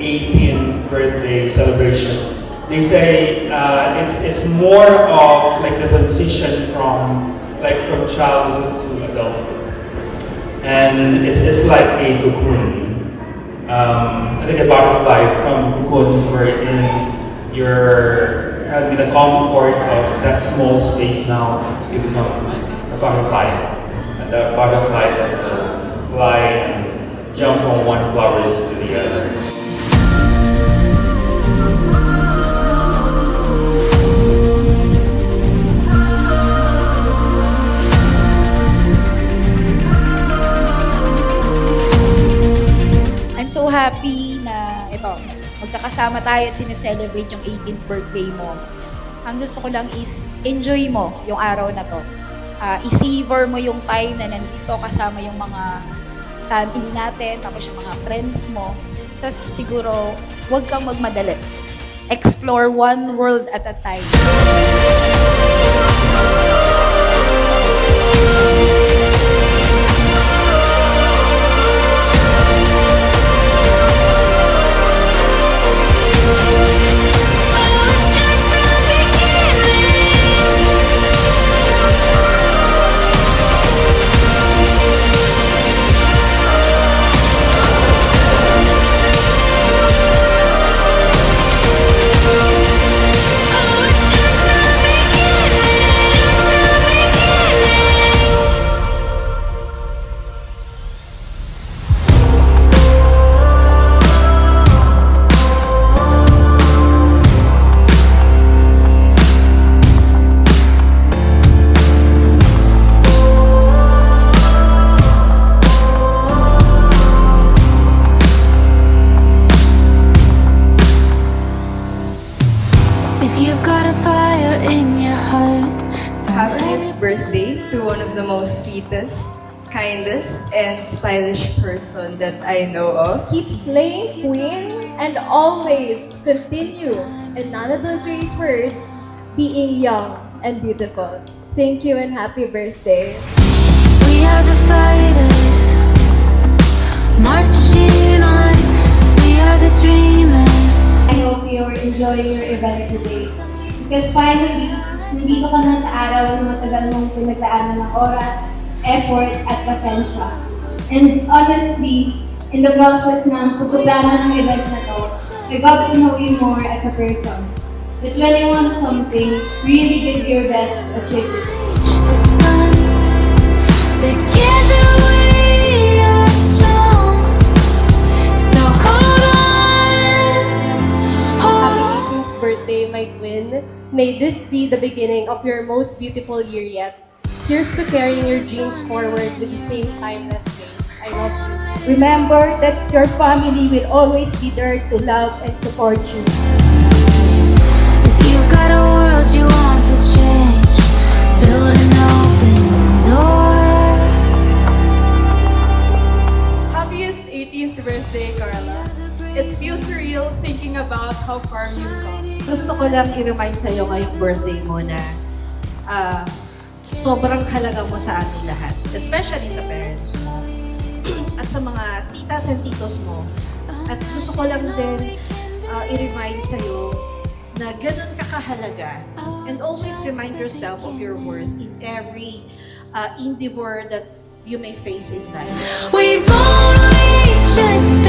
18th birthday celebration. They say it's more of like the transition from childhood to adulthood, and it's like a cocoon. I think a butterfly from cocoon wherein you're having the comfort of that small space. Now you become a butterfly, and the butterfly that will fly and jump from one flowers to the other. I'm so happy na ito, magkakasama tayo at sineselebrate yung 18th birthday mo. Ang gusto ko lang is enjoy mo yung araw na to. I-savor mo yung time na nandito kasama yung mga family natin, tapos yung mga friends mo. Tapos siguro, huwag kang magmadali. Explore one world at a time. If you've got a fire in your heart, Happiest birthday to one of the most sweetest, kindest, and stylish person that I know of. Keep slaying, queen, and always continue. And none of those rage words, being young and beautiful. Thank you and happy birthday. we are the fighters, marching on. We are the dreamers. I hope you're enjoying your event today. Because finally, nandito ka na sa araw na matagal mong pinagdaanan ng oras, effort, at pasensya. And honestly, in the process ng pagpaplano ng event na to, I got to know you more as a person. That when you want something, really give your best to achieve it. Reach the sun. Together we are strong. So hold on, hold on. Happy 18th birthday, my queen. May this be the beginning of your most beautiful year yet. Here's to carrying your dreams forward with the same timeless grace. I love you. Remember that your family will always be there to love and support you. If you've got a world you want to change, build an open door. Happiest 18th birthday, Carla. It feels surreal thinking about how far you've come. Gusto ko lang i-remind sa'yo ngayong birthday mo na sobrang halaga mo sa ating lahat. Especially sa parents mo at sa mga titas and titos mo. At gusto ko lang din i-remind sa'yo na ganun ka kahalaga. And always remind yourself of your worth in every endeavor that you may face in life. We've only just